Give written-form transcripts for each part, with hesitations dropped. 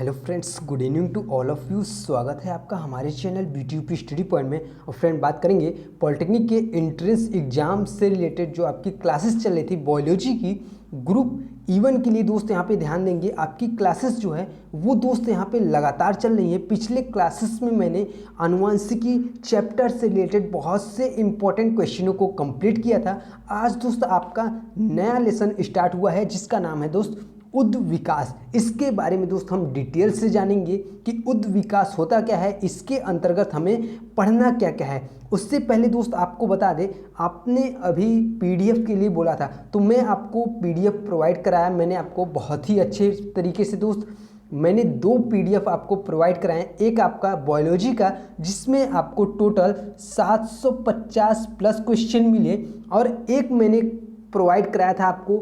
Hello friends, good evening to all of you. स्वागत है आपका हमारे चैनल BTUP स्टडी पॉइंट में। और फ्रेंड, बात करेंगे पॉलिटेक्निक के एंट्रेंस एग्जाम से रिलेटेड जो आपकी क्लासेस चल रही थी बायोलॉजी की ग्रुप E1 के लिए। दोस्त यहाँ पे ध्यान देंगे, आपकी क्लासेस जो है वो दोस्त यहाँ पे लगातार चल रही है। पिछले क्लासेस में मैंने आनुवांशिकी चैप्टर से रिलेटेड बहुत से इंपॉर्टेंट क्वेश्चनों को कंप्लीट किया था। आज दोस्त आपका नया लेसन स्टार्ट हुआ है जिसका नाम है दोस्त उद्विकास। इसके बारे में दोस्त हम डिटेल से जानेंगे कि उद्विकास होता क्या है, इसके अंतर्गत हमें पढ़ना क्या क्या है। उससे पहले दोस्त आपको बता दें, आपने अभी PDF के लिए बोला था तो मैं आपको PDF प्रोवाइड कराया। मैंने आपको बहुत ही अच्छे तरीके से दोस्त मैंने 2 PDF आपको प्रोवाइड कराएं। एक आपका बायोलॉजी का जिसमें आपको टोटल 750 प्लस क्वेश्चन मिले, और एक मैंने प्रोवाइड कराया था आपको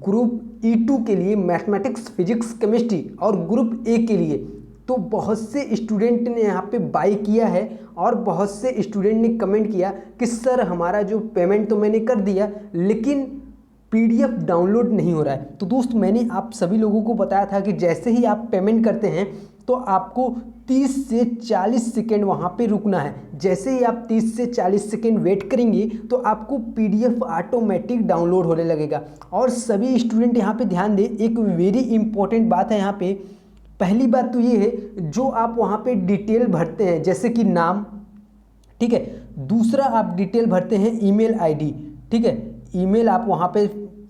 ग्रुप E2 के लिए मैथमेटिक्स, फिजिक्स, केमिस्ट्री, और ग्रुप A के लिए। तो बहुत से स्टूडेंट ने यहाँ पे बाय किया है और बहुत से स्टूडेंट ने कमेंट किया कि सर हमारा जो पेमेंट तो मैंने कर दिया लेकिन PDF डाउनलोड नहीं हो रहा है। तो दोस्त मैंने आप सभी लोगों को बताया था कि जैसे ही आप पेमेंट करते हैं तो आपको 30 से 40 सेकेंड वहाँ पे रुकना है। जैसे ही आप 30 से 40 सेकेंड वेट करेंगे तो आपको PDF ऑटोमेटिक डाउनलोड होने लगेगा। और सभी स्टूडेंट यहाँ पे ध्यान दें, एक वेरी इंपॉर्टेंट बात है यहाँ पे। पहली बात तो ये है, जो आप वहाँ पे डिटेल भरते हैं जैसे कि नाम, ठीक है। दूसरा आप डिटेल भरते हैं ईमेल ID, ठीक है। ईमेल आप वहाँ पे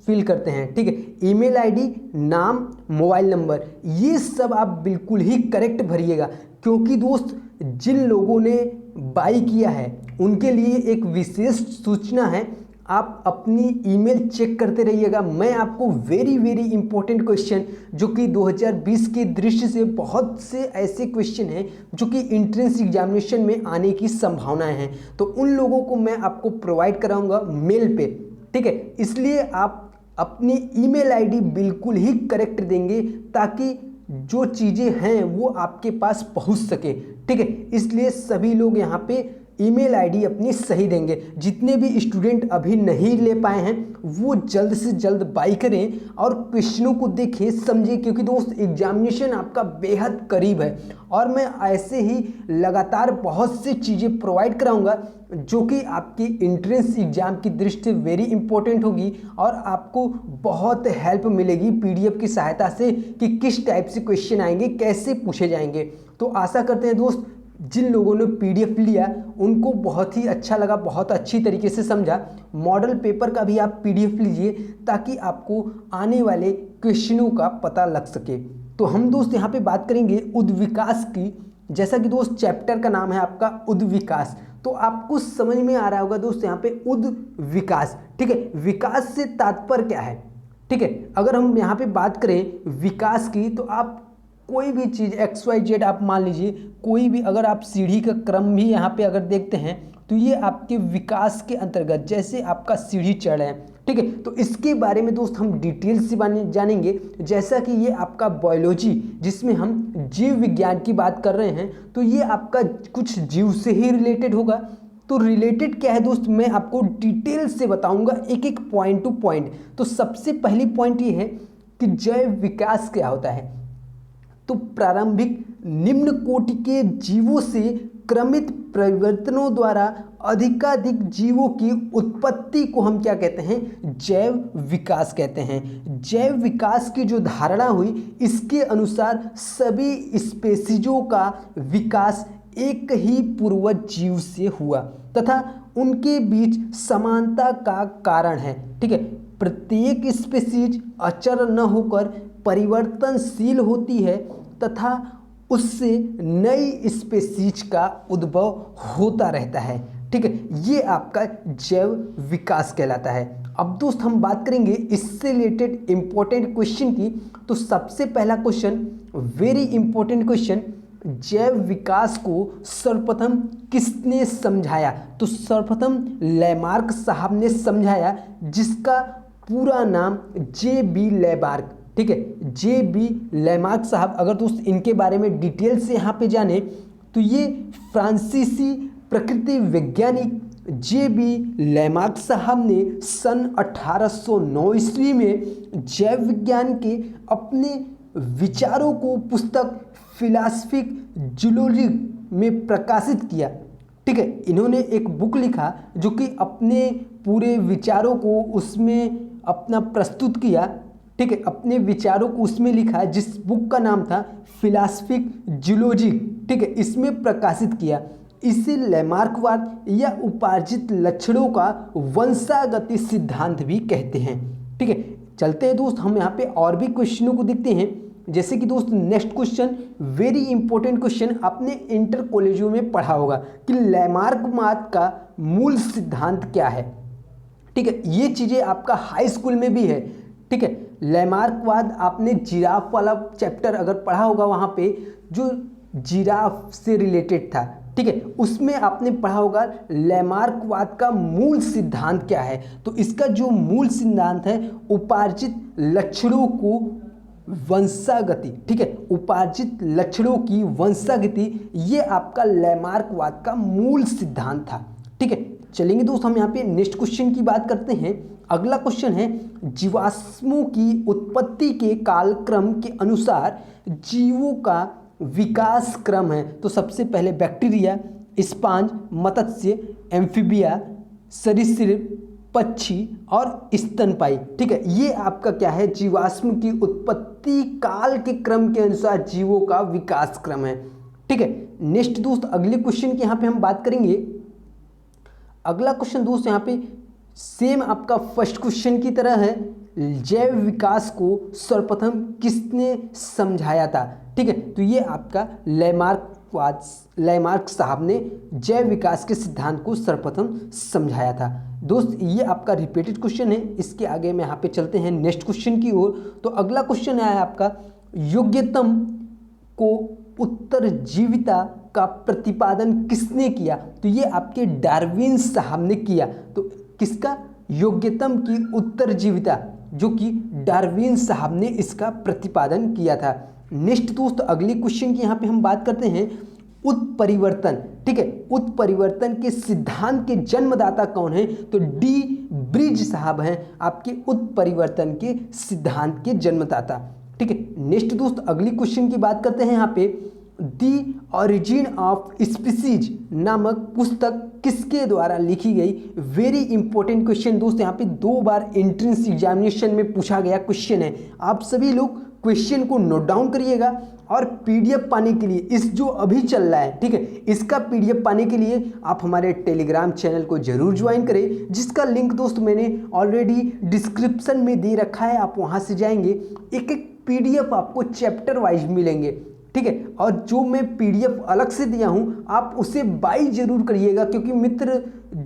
फिल करते हैं, ठीक है। ईमेल ID, नाम, मोबाइल नंबर, ये सब आप बिल्कुल ही करेक्ट भरिएगा। क्योंकि दोस्त जिन लोगों ने बाई किया है उनके लिए एक विशेष सूचना है, आप अपनी ईमेल चेक करते रहिएगा। मैं आपको वेरी इंपॉर्टेंट क्वेश्चन जो कि 2020 की दृष्टि से बहुत से ऐसे क्वेश्चन हैं जो कि एंट्रेंस एग्जामिनेशन में आने की संभावनाएं हैं, तो उन लोगों को मैं आपको प्रोवाइड कराऊंगा मेल पे, ठीक है। इसलिए आप अपनी ईमेल ID बिल्कुल ही करेक्ट देंगे ताकि जो चीज़ें हैं वो आपके पास पहुंच सके, ठीक है। इसलिए सभी लोग यहाँ पे ईमेल ID अपनी सही देंगे। जितने भी स्टूडेंट अभी नहीं ले पाए हैं वो जल्द से जल्द बाई करें और क्वेश्चनों को देखें, समझें, क्योंकि दोस्त एग्जामिनेशन आपका बेहद करीब है। और मैं ऐसे ही लगातार बहुत सी चीज़ें प्रोवाइड कराऊंगा जो कि आपकी एंट्रेंस एग्जाम की दृष्टि से वेरी इंपॉर्टेंट होगी और आपको बहुत हेल्प मिलेगी PDF की सहायता से कि किस टाइप से क्वेश्चन आएंगे, कैसे पूछे जाएंगे। तो आशा करते हैं दोस्त जिन लोगों ने PDF लिया उनको बहुत ही अच्छा लगा, बहुत अच्छी तरीके से समझा। मॉडल पेपर का भी आप PDF लीजिए ताकि आपको आने वाले क्वेश्चनों का पता लग सके। तो हम दोस्त यहाँ पे बात करेंगे उद्विकास की। जैसा कि दोस्त चैप्टर का नाम है आपका उद्विकास, तो आपको समझ में आ रहा होगा दोस्त यहाँ पे उद्विकास, ठीक है। विकास से तात्पर्य क्या है, ठीक है। अगर हम यहाँ पे बात करें विकास की तो आप कोई भी चीज़ XYZ आप मान लीजिए, कोई भी अगर आप सीढ़ी का क्रम भी यहाँ पे अगर देखते हैं तो ये आपके विकास के अंतर्गत, जैसे आपका सीढ़ी चढ़ है, ठीक है। तो इसके बारे में दोस्त हम डिटेल से जानेंगे। जैसा कि ये आपका बायोलॉजी जिसमें हम जीव विज्ञान की बात कर रहे हैं, तो ये आपका कुछ जीव से ही रिलेटेड होगा। तो रिलेटेड क्या है दोस्त, मैं आपको डिटेल से बताऊंगा एक एक पॉइंट टू पॉइंट। तो सबसे पहली पॉइंट ये है कि जैव विकास क्या होता है। तो प्रारंभिक निम्न कोटि के जीवों से क्रमित परिवर्तनों द्वारा अधिकाधिक जीवों की उत्पत्ति को हम क्या कहते हैं, जैव विकास कहते हैं। जैव विकास की जो धारणा हुई, इसके अनुसार सभी स्पेसीजों का विकास एक ही पूर्वज जीव से हुआ तथा उनके बीच समानता का कारण है, ठीक है। प्रत्येक स्पेसीज अचर न होकर परिवर्तनशील होती है तथा उससे नई स्पेसीज का उद्भव होता रहता है, ठीक है। ये आपका जैव विकास कहलाता है। अब दोस्त हम बात करेंगे इससे रिलेटेड इंपॉर्टेंट क्वेश्चन की। तो सबसे पहला क्वेश्चन, वेरी इंपॉर्टेंट क्वेश्चन, जैव विकास को सर्वप्रथम किसने समझाया। तो सर्वप्रथम लैमार्क साहब ने समझाया, जिसका पूरा नाम JB लैमार्क, ठीक है। JB लैमार्क साहब, अगर दोस्त इनके बारे में डिटेल से यहाँ पे जाने तो ये फ्रांसीसी प्रकृति वैज्ञानिक JB लैमार्क साहब ने सन 1809 ईस्वी में जैव विज्ञान के अपने विचारों को पुस्तक फिलॉसफिक जूलॉजी में प्रकाशित किया। ठीक है, इन्होंने एक बुक लिखा जो कि अपने पूरे विचारों को उसमें अपना प्रस्तुत किया। ठीक है, अपने विचारों को उसमें लिखा, जिस बुक का नाम था फिलॉसफिक जूलॉजी। ठीक है, इसमें प्रकाशित किया। इसे लैमार्कवाद या उपार्जित लक्षणों का वंशागति सिद्धांत भी कहते हैं। ठीक है, चलते हैं दोस्त, हम यहाँ पे और भी क्वेश्चनों को देखते हैं। जैसे कि दोस्त next question, very important question, आपने इंटर कॉलेजों में पढ़ा होगा कि लैमार्कवाद का मूल सिद्धांत क्या है। ठीक है, ये चीज़ें आपका हाई स्कूल में भी है। ठीक है, लैमार्कवाद आपने जिराफ वाला चैप्टर अगर पढ़ा होगा, वहाँ पे जो जिराफ से रिलेटेड था, ठीक है, उसमें आपने पढ़ा होगा लैमार्कवाद का मूल सिद्धांत क्या है। तो इसका जो मूल सिद्धांत है, उपार्जित लक्षणों को वंशागति। ठीक है, उपार्जित लक्षणों की वंशागति, ये आपका लैमार्कवाद का मूल सिद्धांत था। ठीक है, चलेंगे दोस्त, हम यहाँ पे नेक्स्ट क्वेश्चन की बात करते हैं। अगला क्वेश्चन है, जीवाश्मों की उत्पत्ति के कालक्रम के अनुसार जीवों का विकास क्रम है। तो सबसे पहले बैक्टीरिया, स्पॉन्ज, मत्स्य, एम्फीबिया, सरीसृप, पक्षी और स्तनपायी। ठीक है, ये आपका क्या है, जीवाश्म की उत्पत्ति काल के क्रम के अनुसार जीवों का विकास क्रम है। ठीक है, नेक्स्ट दोस्त अगले क्वेश्चन की यहाँ पे हम बात करेंगे। अगला क्वेश्चन दोस्त यहाँ पे सेम आपका फर्स्ट क्वेश्चन की तरह है, जैव विकास को सर्वप्रथम किसने समझाया था। ठीक है, तो ये आपका लैमार्क साहब ने जैव विकास के सिद्धांत को सर्वप्रथम समझाया था। दोस्त ये आपका रिपीटेड क्वेश्चन है। इसके आगे में यहाँ पे चलते हैं नेक्स्ट क्वेश्चन की ओर। तो अगला क्वेश्चन है आपका, योग्यतम को उत्तरजीविता का प्रतिपादन किसने किया। तो ये आपके डार्विन साहब ने किया। तो किसका, योग्यतम की उत्तरजीविता, जो कि डार्विन साहब ने इसका प्रतिपादन किया था। नेक्स्ट दोस्त अगले क्वेश्चन की यहाँ पे हम बात करते हैं, उत्परिवर्तन। ठीक है, उत्परिवर्तन के सिद्धांत के जन्मदाता कौन है। तो डी ब्रिज साहब हैं आपके उत्परिवर्तन के सिद्धांत के जन्मदाता। ठीक है, नेक्स्ट दोस्त अगली क्वेश्चन की बात करते हैं। यहाँ पे दी ऑरिजिन ऑफ स्पीसीज नामक पुस्तक किसके द्वारा लिखी गई। वेरी इंपॉर्टेंट क्वेश्चन दोस्त, यहाँ पे 2 बार एंट्रेंस एग्जामिनेशन में पूछा गया क्वेश्चन है। आप सभी लोग क्वेश्चन को नोट डाउन करिएगा और पीडीएफ पाने के लिए, इस जो अभी चल रहा है, ठीक है, इसका पीडीएफ पाने के लिए आप हमारे टेलीग्राम चैनल को जरूर ज्वाइन करें, जिसका लिंक दोस्त मैंने ऑलरेडी डिस्क्रिप्शन में दे रखा है। आप वहां से जाएंगे, एक एक पीडीएफ आपको चैप्टर वाइज मिलेंगे। ठीक है, और जो मैं पीडीएफ अलग से दिया हूं, आप उसे बाई जरूर करिएगा, क्योंकि मित्र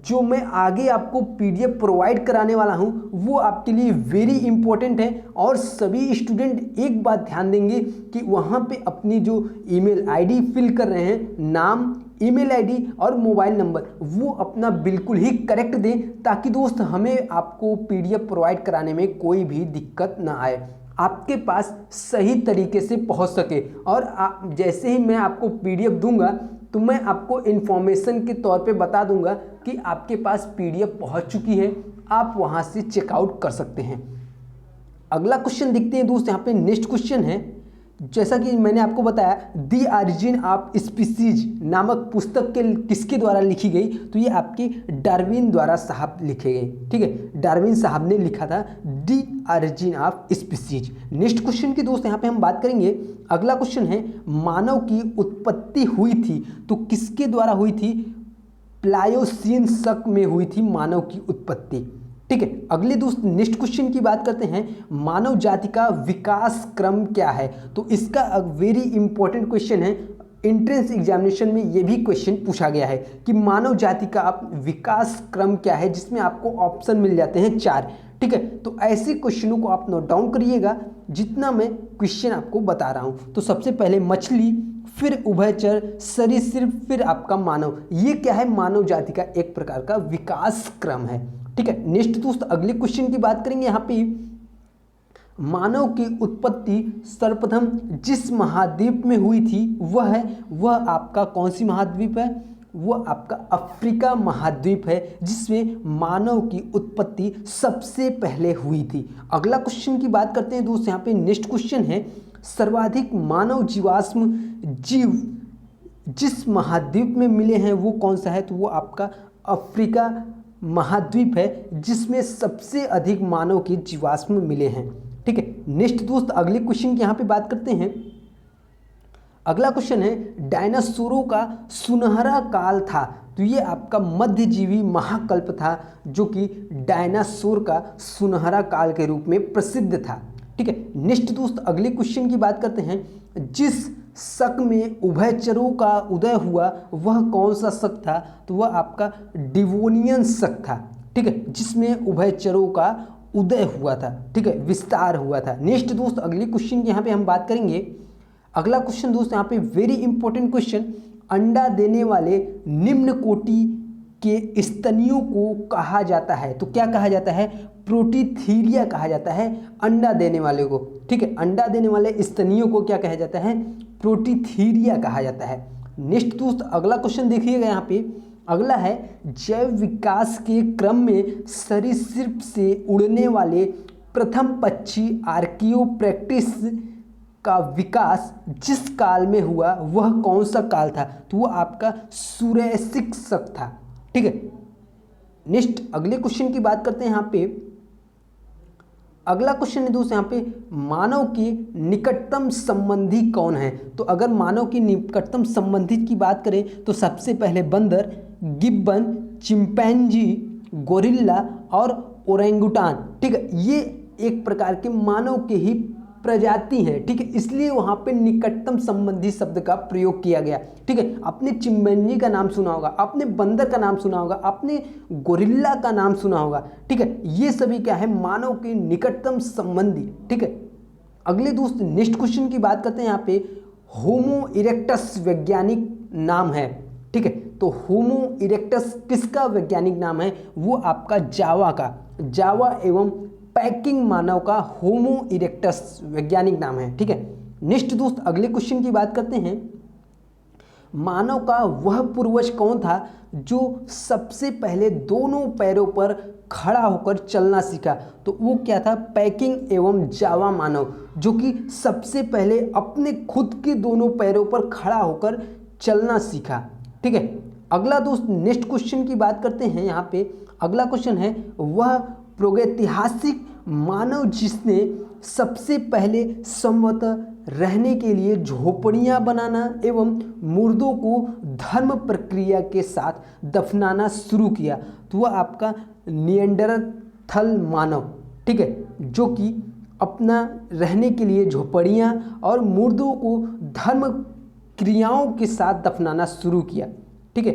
जो मैं आगे आपको पीडीएफ प्रोवाइड कराने वाला हूं वो आपके लिए वेरी इंपॉर्टेंट है। और सभी स्टूडेंट एक बात ध्यान देंगे कि वहां पे अपनी जो ईमेल आईडी फिल कर रहे हैं, नाम, ईमेल आईडी और मोबाइल नंबर, वो अपना बिल्कुल ही करेक्ट दें, ताकि दोस्त हमें आपको पीडीएफ प्रोवाइड कराने में कोई भी दिक्कत ना आए, आपके पास सही तरीके से पहुंच सके। और जैसे ही मैं आपको पीडीएफ दूंगा तो मैं आपको इन्फॉर्मेशन के तौर पे बता दूंगा कि आपके पास पीडीएफ पहुंच चुकी है, आप वहां से चेकआउट कर सकते हैं। अगला क्वेश्चन देखते हैं दोस्त। यहाँ पे नेक्स्ट क्वेश्चन है, जैसा कि मैंने आपको बताया, दी ऑरिजिन ऑफ स्पीसीज नामक पुस्तक के किसके द्वारा लिखी गई। तो ये आपके डार्विन द्वारा साहब लिखे गए। ठीक है, डार्विन साहब ने लिखा था the origin of species. Next question की दोस्त यहाँ पे हम बात करेंगे। अगला क्वेश्चन है, मानव की उत्पत्ति हुई थी तो किसके द्वारा हुई थी। प्लायोसीन शक में हुई थी मानव की उत्पत्ति। ठीक है, अगले दोस्त नेक्स्ट क्वेश्चन की बात करते हैं, मानव जाति का विकास क्रम क्या है। तो इसका वेरी इंपॉर्टेंट क्वेश्चन है, एंट्रेंस एग्जामिनेशन में ये भी क्वेश्चन पूछा गया है कि मानव जाति का विकास क्रम क्या है, जिसमें आपको ऑप्शन मिल जाते हैं 4। ठीक है, तो ऐसे क्वेश्चनों को आप नोट डाउन करिएगा जितना मैं क्वेश्चन आपको बता रहा हूँ। तो सबसे पहले मछली, फिर उभयचर, सरीसृप, फिर आपका मानव। ये क्या है, मानव जाति का एक प्रकार का विकास क्रम है। ठीक है, नेक्स्ट दोस्त अगले क्वेश्चन की बात करेंगे। यहाँ पे मानव की उत्पत्ति सर्वप्रथम जिस महाद्वीप में हुई थी वह आपका कौन सी महाद्वीप है, वह आपका अफ्रीका महाद्वीप है, जिसमें मानव की उत्पत्ति सबसे पहले हुई थी। अगला क्वेश्चन की बात करते हैं दोस्त। यहाँ पे नेक्स्ट क्वेश्चन है, सर्वाधिक मानव जीवाश्म जीव जिस महाद्वीप में मिले हैं वो कौन सा है? तो वो आपका अफ्रीका महाद्वीप है जिसमें सबसे अधिक मानव के जीवाश्म मिले हैं। ठीक है, नेक्स्ट दोस्त अगले क्वेश्चन की यहाँ पे बात करते हैं। अगला क्वेश्चन है डायनासोरों का सुनहरा काल था। तो ये आपका मध्यजीवी महाकल्प था जो कि डायनासोर का सुनहरा काल के रूप में प्रसिद्ध था। ठीक है, नेक्स्ट दोस्त अगले क्वेश्चन की बात करते हैं। जिस शक में उभयचरों का उदय हुआ वह कौन सा शक था? तो वह आपका डिवोनियन शक था। ठीक है, जिसमें उभयचरों का उदय हुआ था। ठीक है, विस्तार हुआ था। नेक्स्ट दोस्त अगले क्वेश्चन की यहाँ पे हम बात करेंगे। अगला क्वेश्चन दोस्त यहाँ पे वेरी इंपॉर्टेंट क्वेश्चन, अंडा देने वाले निम्न कोटि के स्तनियों को कहा जाता है। तो क्या कहा जाता है? प्रोटीथीरिया कहा जाता है अंडा देने वाले को। ठीक है, अंडा देने वाले स्तनियों को क्या कहा जाता है? प्रोटीथीरिया कहा जाता है। नेक्स्ट दोस्त अगला क्वेश्चन देखिएगा यहाँ पे। अगला है जैव विकास के क्रम में सरीसृप से उड़ने वाले प्रथम पक्षी आर्कियोप्टेरिक्स का विकास जिस काल में हुआ वह कौन सा काल था? तो वह आपका सुरैसिक शक था। ठीक है, नेक्स्ट अगले क्वेश्चन की बात करते हैं यहाँ पे। अगला क्वेश्चन है दोस्त यहाँ पे, मानव के निकटतम संबंधी कौन है? तो अगर मानव की निकटतम संबंधी की बात करें तो सबसे पहले बंदर, गिब्बन, चिंपैंजी, गोरिल्ला और ओरेंगुटान। ठीक है, ये एक प्रकार के मानव के ही प्रजाति है। ठीक है, इसलिए वहाँ पे निकटतम संबंधी शब्द का प्रयोग किया गया। ठीक है, आपने चिंपैंजी का नाम सुना होगा, आपने बंदर का नाम सुना होगा, आपने गोरिल्ला का नाम सुना होगा। ठीक है, ये सभी क्या है? मानव के निकटतम संबंधी। ठीक है, अगले दोस्त नेक्स्ट क्वेश्चन की बात करते हैं। यहाँ पे होमो इरेक्टस वैज्ञानिक नाम है। ठीक है, तो होमो इरेक्टस किसका वैज्ञानिक नाम है? वो आपका जावा का, जावा एवं पैकिंग मानव का होमो इरेक्टस वैज्ञानिक नाम है। ठीक है, नेक्स्ट दोस्त अगले क्वेश्चन की बात करते हैं। मानव का वह पूर्वज कौन था जो सबसे पहले दोनों पैरों पर खड़ा होकर चलना सीखा? तो वो क्या था? पैकिंग एवं जावा मानव, जो कि सबसे पहले अपने खुद के दोनों पैरों पर खड़ा होकर चलना सीखा। ठीक है, अगला दोस्त नेक्स्ट क्वेश्चन की बात करते हैं। यहाँ पे अगला क्वेश्चन है वह प्रागैतिहासिक मानव जिसने सबसे पहले संभवतः रहने के लिए झोपड़ियां बनाना एवं मुर्दों को धर्म प्रक्रिया के साथ दफनाना शुरू किया। तो वह आपका निएंडरथल मानव। ठीक है, जो कि अपना रहने के लिए झोपड़ियां और मुर्दों को धर्म क्रियाओं के साथ दफनाना शुरू किया। ठीक है,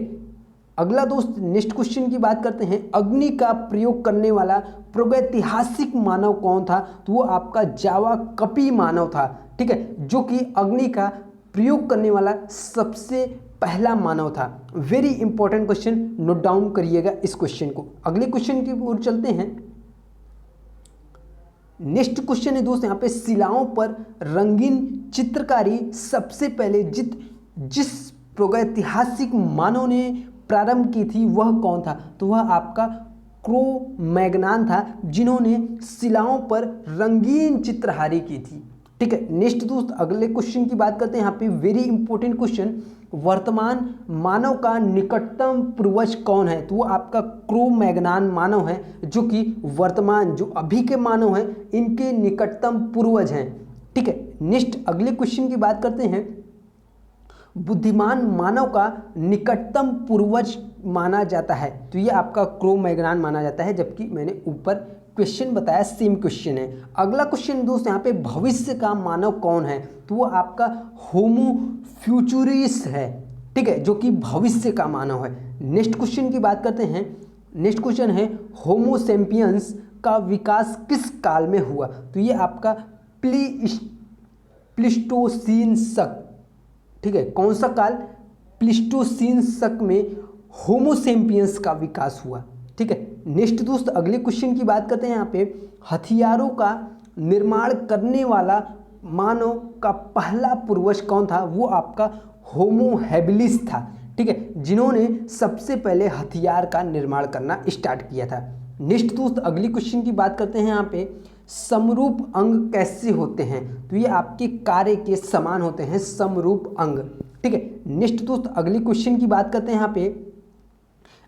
अगला दोस्त नेक्स्ट क्वेश्चन की बात करते हैं। अग्नि का प्रयोग करने वाला प्रागैतिहासिक मानव कौन था? तो वो आपका जावा कपी मानव था। ठीक है, जो कि अग्नि का प्रयोग करने वाला सबसे पहला मानव था। Very important question, note down करिएगा इस क्वेश्चन को। अगले क्वेश्चन की ओर चलते हैं। नेक्स्ट क्वेश्चन है दोस्त यहाँ पे, शिलाओं पर रंगीन चित्रकारी सबसे पहले जिस प्रागैतिहासिक मानव ने प्रारंभ की थी वह कौन था? तो वह आपका क्रो-मैग्नान था, जिन्होंने शिलाओं पर रंगीन चित्रकारी की थी। ठीक है, नेक्स्ट दोस्त अगले क्वेश्चन की बात करते हैं। यहाँ पे वेरी इंपॉर्टेंट क्वेश्चन, वर्तमान मानव का निकटतम पूर्वज कौन है? तो वो आपका क्रो-मैग्नान मानव है, जो कि वर्तमान जो अभी के मानव हैं इनके निकटतम पूर्वज हैं। ठीक है, नेक्स्ट अगले क्वेश्चन की बात करते हैं। बुद्धिमान मानव का निकटतम पूर्वज माना जाता है? तो ये आपका क्रो-मैग्नान माना जाता है, जबकि मैंने ऊपर क्वेश्चन बताया सेम क्वेश्चन है। अगला क्वेश्चन दोस्त यहाँ पे, भविष्य का मानव कौन है? तो वो आपका होमो फ्यूचुरिस है। ठीक है, जो कि भविष्य का मानव है। नेक्स्ट क्वेश्चन की बात करते हैं। नेक्स्ट क्वेश्चन है होमो सैपियंस का विकास किस काल में हुआ? तो ये आपका प्लीस्टोसीन शक। ठीक है, कौन सा काल? प्लीस्टोसीन शक में होमो सैपियंस का विकास हुआ। ठीक है, नेक्स्ट दोस्त अगले क्वेश्चन की बात करते हैं। यहाँ पे हथियारों का निर्माण करने वाला मानव का पहला पूर्वज कौन था? वो आपका होमो हैबिलिस था। ठीक है, जिन्होंने सबसे पहले हथियार का निर्माण करना स्टार्ट किया था। नेक्स्ट दोस्त अगली क्वेश्चन की बात करते हैं। यहाँ पे समरूप अंग कैसे होते हैं? तो ये आपके कार्य के समान होते हैं, समरूप अंग। ठीक है, नेक्स्ट दोस्त अगली क्वेश्चन की बात करते हैं। यहाँ पे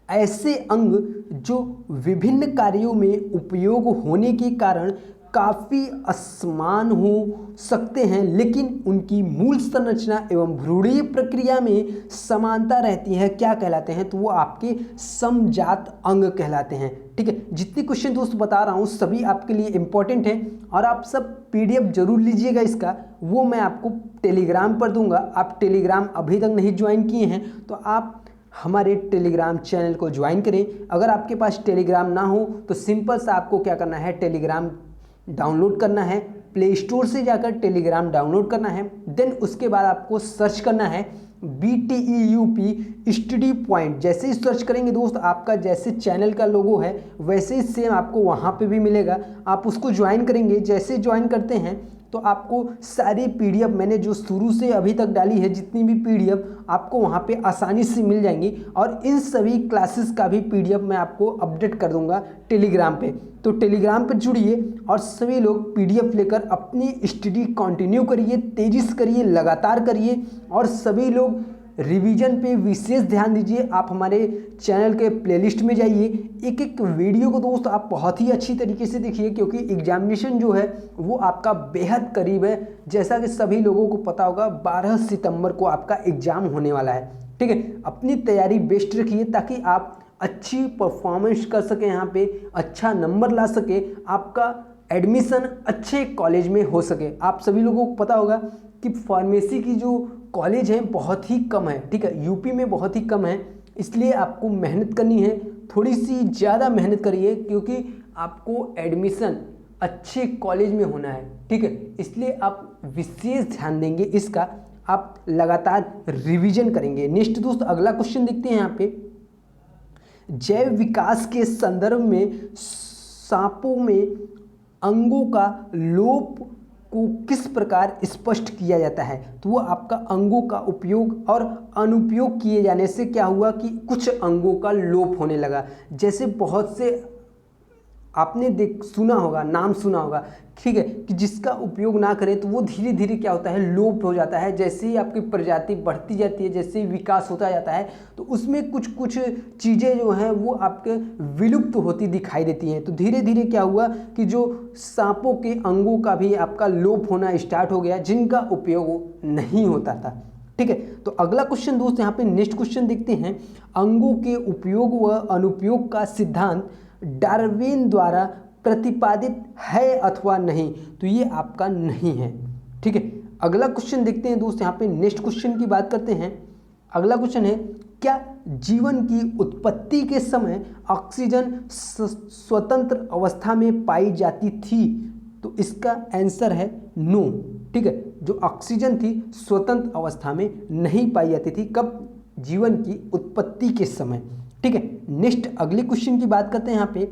ऐसे अंग जो विभिन्न कार्यों में उपयोग होने के कारण काफ़ी असमान हो सकते हैं, लेकिन उनकी मूल संरचना एवं भ्रूणीय प्रक्रिया में समानता रहती है, क्या कहलाते हैं? तो वो आपके समजात अंग कहलाते हैं। ठीक है, जितने क्वेश्चन दोस्त बता रहा हूँ सभी आपके लिए इंपॉर्टेंट है और आप सब पीडीएफ जरूर लीजिएगा इसका, वो मैं आपको टेलीग्राम पर दूंगा। आप टेलीग्राम अभी तक नहीं ज्वाइन किए हैं तो आप हमारे टेलीग्राम चैनल को ज्वाइन करें। अगर आपके पास टेलीग्राम ना हो तो सिंपल सा आपको क्या करना है, टेलीग्राम डाउनलोड करना है, प्ले स्टोर से जाकर टेलीग्राम डाउनलोड करना है। देन उसके बाद आपको सर्च करना है BTEUP स्टडी पॉइंट। जैसे ही सर्च करेंगे दोस्त, आपका जैसे चैनल का लोगो है वैसे ही सेम आपको वहाँ पे भी मिलेगा। आप उसको ज्वाइन करेंगे, जैसे ज्वाइन करते हैं तो आपको सारी पीडीएफ मैंने जो शुरू से अभी तक डाली है, जितनी भी पीडीएफ आपको वहाँ पे आसानी से मिल जाएंगी और इन सभी क्लासेस का भी पीडीएफ मैं आपको अपडेट कर दूंगा टेलीग्राम पे। तो टेलीग्राम पे जुड़िए और सभी लोग पीडीएफ लेकर अपनी स्टडी कंटिन्यू करिए, तेजी से करिए, लगातार करिए और सभी लोग रिवीजन पे विशेष ध्यान दीजिए। आप हमारे चैनल के प्लेलिस्ट में जाइए, एक एक वीडियो को दोस्त आप बहुत ही अच्छी तरीके से देखिए, क्योंकि एग्जामिनेशन जो है वो आपका बेहद करीब है। जैसा कि सभी लोगों को पता होगा 12 सितंबर को आपका एग्ज़ाम होने वाला है। ठीक है, अपनी तैयारी बेस्ट रखिए ताकि आप अच्छी परफॉर्मेंस कर सकें, यहाँ पे अच्छा नंबर ला सके, आपका एडमिशन अच्छे कॉलेज में हो सके। आप सभी लोगों को पता होगा कि फार्मेसी की जो कॉलेज हैं बहुत ही कम है। ठीक है, यूपी में बहुत ही कम है, इसलिए आपको मेहनत करनी है, थोड़ी सी ज़्यादा मेहनत करिए क्योंकि आपको एडमिशन अच्छे कॉलेज में होना है। ठीक है, इसलिए आप विशेष ध्यान देंगे इसका, आप लगातार रिवीजन करेंगे। नेक्स्ट दोस्त अगला क्वेश्चन देखते हैं। यहाँ पे जैव विकास के संदर्भ में सांपों में अंगों का लोप को किस प्रकार स्पष्ट किया जाता है? तो वो आपका अंगों का उपयोग और अनुपयोग किए जाने से क्या हुआ कि कुछ अंगों का लोप होने लगा। जैसे बहुत से आपने सुना होगा, नाम सुना होगा, ठीक है, कि जिसका उपयोग ना करें तो वो धीरे धीरे क्या होता है, लोप हो जाता है। जैसे ही आपकी प्रजाति बढ़ती जाती है, जैसे ही विकास होता जाता है तो उसमें कुछ कुछ चीज़ें जो हैं वो आपके विलुप्त होती दिखाई देती हैं। तो धीरे धीरे क्या हुआ कि जो सांपों के अंगों का भी आपका लोप होना स्टार्ट हो गया, जिनका उपयोग नहीं होता था। ठीक है, तो अगला क्वेश्चन दोस्त यहाँ पे नेक्स्ट क्वेश्चन देखते हैं। अंगों के उपयोग व अनुपयोग का सिद्धांत डार्विन द्वारा प्रतिपादित है अथवा नहीं? तो ये आपका नहीं है। ठीक है, अगला क्वेश्चन देखते हैं दोस्त। यहाँ पे नेक्स्ट क्वेश्चन की बात करते हैं। अगला क्वेश्चन है, क्या जीवन की उत्पत्ति के समय ऑक्सीजन स्वतंत्र अवस्था में पाई जाती थी? तो इसका आंसर है नो। ठीक है, जो ऑक्सीजन थी स्वतंत्र अवस्था में नहीं पाई जाती थी। कब? जीवन की उत्पत्ति के समय। ठीक है, नेक्स्ट अगले क्वेश्चन की बात करते हैं। यहाँ पे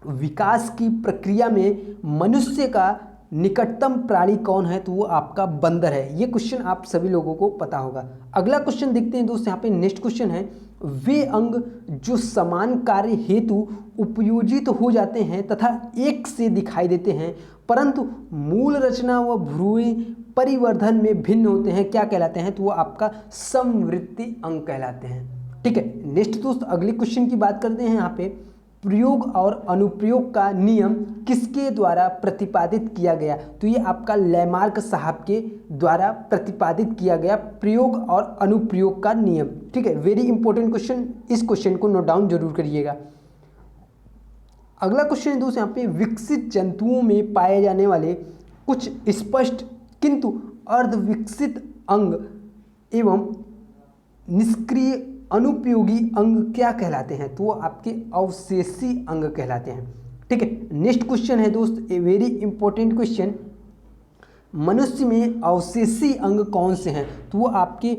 विकास की प्रक्रिया में मनुष्य का निकटतम प्राणी कौन है? तो वो आपका बंदर है। ये क्वेश्चन आप सभी लोगों को पता होगा। अगला क्वेश्चन देखते हैं दोस्त। यहाँ पे नेक्स्ट क्वेश्चन है, वे अंग जो समान कार्य हेतु उपयोजित हो जाते हैं तथा एक से दिखाई देते हैं परंतु मूल रचना व भ्रूण परिवर्धन में भिन्न होते हैं, क्या कहलाते हैं? तो वो आपका समवृत्ति अंग कहलाते हैं। ठीक है, नेक्स्ट दोस्त अगले क्वेश्चन की बात करते हैं। यहाँ पे प्रयोग और अनुप्रयोग का नियम किसके द्वारा प्रतिपादित किया गया? तो ये आपका लैमार्क साहब के द्वारा प्रतिपादित किया गया प्रयोग और अनुप्रयोग का नियम। ठीक है, वेरी इंपॉर्टेंट क्वेश्चन, इस क्वेश्चन को नोट डाउन जरूर करिएगा। अगला क्वेश्चन है दोस्तों, यहाँ पे विकसित जंतुओं में पाए जाने वाले कुछ स्पष्ट किंतु अर्धविकसित अंग एवं निष्क्रिय अनुपयोगी अंग क्या कहलाते हैं? तो वो आपके अवशेषी अंग कहलाते हैं। ठीक है, नेक्स्ट क्वेश्चन है दोस्त, ए वेरी इंपॉर्टेंट क्वेश्चन, मनुष्य में अवशेषी अंग कौन से हैं? तो वो आपके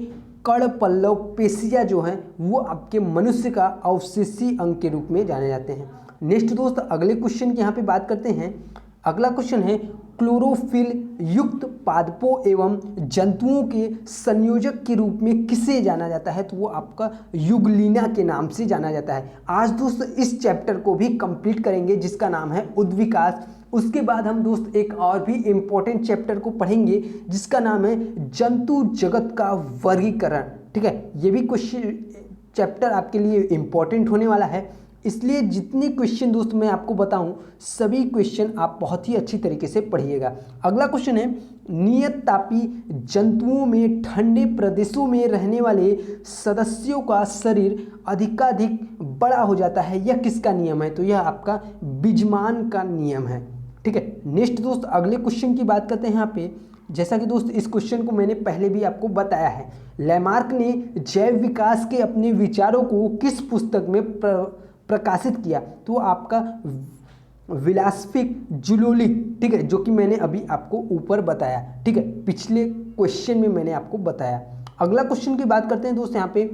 कड़ पल्लव पेशियाँ जो हैं वो आपके मनुष्य का अवशेषी अंग के रूप में जाने जाते हैं। नेक्स्ट दोस्त अगले क्वेश्चन की यहाँ पे बात करते हैं। अगला क्वेश्चन है, क्लोरोफिल युक्त पादपों एवं जंतुओं के संयोजक के रूप में किसे जाना जाता है? तो वो आपका युगलिना के नाम से जाना जाता है। आज दोस्तों इस चैप्टर को भी कंप्लीट करेंगे जिसका नाम है उद्विकास। उसके बाद हम दोस्त एक और भी इम्पोर्टेंट चैप्टर को पढ़ेंगे जिसका नाम है जंतु जगत का वर्गीकरण। ठीक है, ये भी क्वेश्चन चैप्टर आपके लिए इम्पोर्टेंट होने वाला है, इसलिए जितने क्वेश्चन दोस्त मैं आपको बताऊं सभी क्वेश्चन आप बहुत ही अच्छी तरीके से पढ़िएगा। अगला क्वेश्चन है, नियत तापी जंतुओं में ठंडे प्रदेशों में रहने वाले सदस्यों का शरीर अधिकाधिक बड़ा हो जाता है, यह किसका नियम है? तो यह आपका बिजमान का नियम है। ठीक है, नेक्स्ट दोस्त अगले क्वेश्चन की बात करते हैं यहाँ पे। जैसा कि दोस्त इस क्वेश्चन को मैंने पहले भी आपको बताया है, लैमार्क ने जैव विकास के अपने विचारों को किस पुस्तक में प्रकाशित किया? तो आपका विलासफिक जूलोजिक, ठीक है, जो कि मैंने अभी आपको ऊपर बताया। ठीक है, पिछले क्वेश्चन में मैंने आपको बताया। अगला क्वेश्चन की बात करते हैं दोस्त यहाँ पे,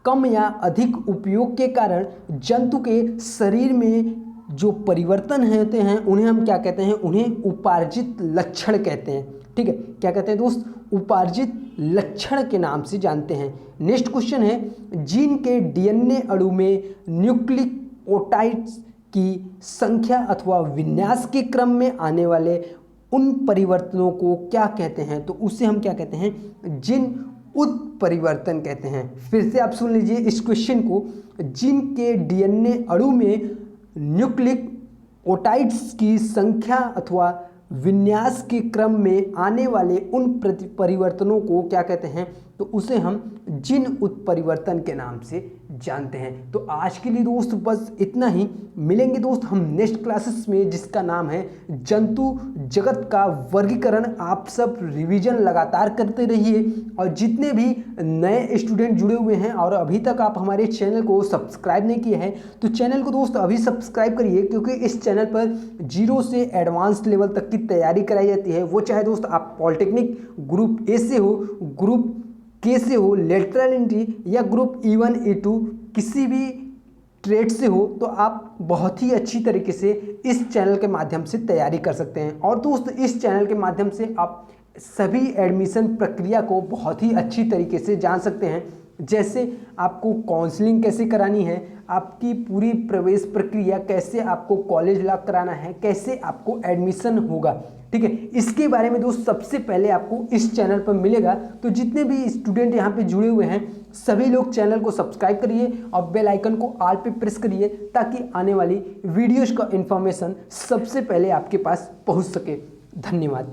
कम या अधिक उपयोग के कारण जंतु के शरीर में जो परिवर्तन होते हैं उन्हें हम क्या कहते हैं? उन्हें उपार्जित लक्षण कहते हैं। ठीक है, क्या कहते हैं दोस्त? उपार्जित लक्षण के नाम से जानते हैं। नेक्स्ट क्वेश्चन है, जीन के डीएनए अणु में न्यूक्लियोटाइड्स की संख्या अथवा विन्यास के क्रम में आने वाले उन परिवर्तनों को क्या कहते हैं? तो उसे हम क्या कहते हैं? जीन उत्परिवर्तन कहते हैं। फिर से आप सुन लीजिए इस क्वेश्चन को, जीन के डीएनए अणु में न्यूक्लियोटाइड्स की संख्या अथवा विन्यास के क्रम में आने वाले उन परिवर्तनों को क्या कहते हैं? तो उसे हम जीन उत्परिवर्तन के नाम से जानते हैं। तो आज के लिए दोस्त बस इतना ही। मिलेंगे दोस्त हम नेक्स्ट क्लासेस में जिसका नाम है जंतु जगत का वर्गीकरण। आप सब रिवीजन लगातार करते रहिए, और जितने भी नए स्टूडेंट जुड़े हुए हैं और अभी तक आप हमारे चैनल को सब्सक्राइब नहीं किए हैं तो चैनल को दोस्त अभी सब्सक्राइब करिए, क्योंकि इस चैनल पर 0 से एडवांस लेवल तक की तैयारी कराई जाती है। वो चाहे दोस्त आप पॉलिटेक्निक ग्रुप ए से हो, ग्रुप के से हो, लेटरल एंट्री, या ग्रुप E1 E2 किसी भी ट्रेड से हो, तो आप बहुत ही अच्छी तरीके से इस चैनल के माध्यम से तैयारी कर सकते हैं। और दोस्त इस चैनल के माध्यम से आप सभी एडमिशन प्रक्रिया को बहुत ही अच्छी तरीके से जान सकते हैं, जैसे आपको काउंसलिंग कैसे करानी है, आपकी पूरी प्रवेश प्रक्रिया, कैसे आपको कॉलेज लॉक कराना है, कैसे आपको एडमिशन होगा। ठीक है, इसके बारे में दोस्त सबसे पहले आपको इस चैनल पर मिलेगा। तो जितने भी स्टूडेंट यहाँ पे जुड़े हुए हैं सभी लोग चैनल को सब्सक्राइब करिए और बेल आइकन को ऑल पे प्रेस करिए, ताकि आने वाली वीडियोज़ का इन्फॉर्मेशन सबसे पहले आपके पास पहुँच सके। धन्यवाद।